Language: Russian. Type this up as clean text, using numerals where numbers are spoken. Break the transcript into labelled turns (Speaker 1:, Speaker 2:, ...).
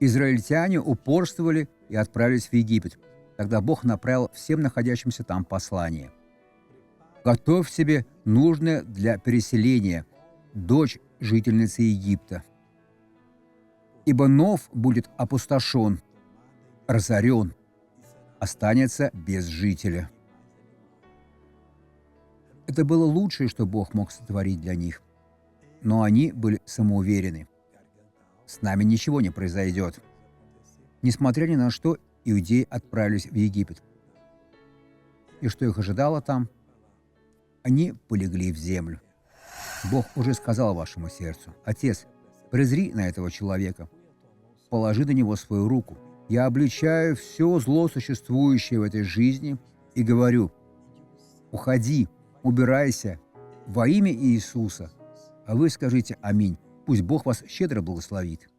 Speaker 1: Израильтяне упорствовали и отправились в Египет. Тогда Бог направил всем находящимся там послание. «Готовь себе нужное для переселения, дочь жительницы Египта. Ибо Нов будет опустошен, разорен, останется без жителя». Это было лучшее, что Бог мог сотворить для них. Но они были самоуверены. С нами ничего не произойдет. Несмотря ни на что, иудеи отправились в Египет. И что их ожидало там? Они полегли в землю. Бог уже сказал вашему сердцу: «Отец, презри на этого человека, положи на него свою руку. Я обличаю все зло, существующее в этой жизни, и говорю: уходи, убирайся во имя Иисуса». А вы скажите аминь. Пусть Бог вас щедро благословит.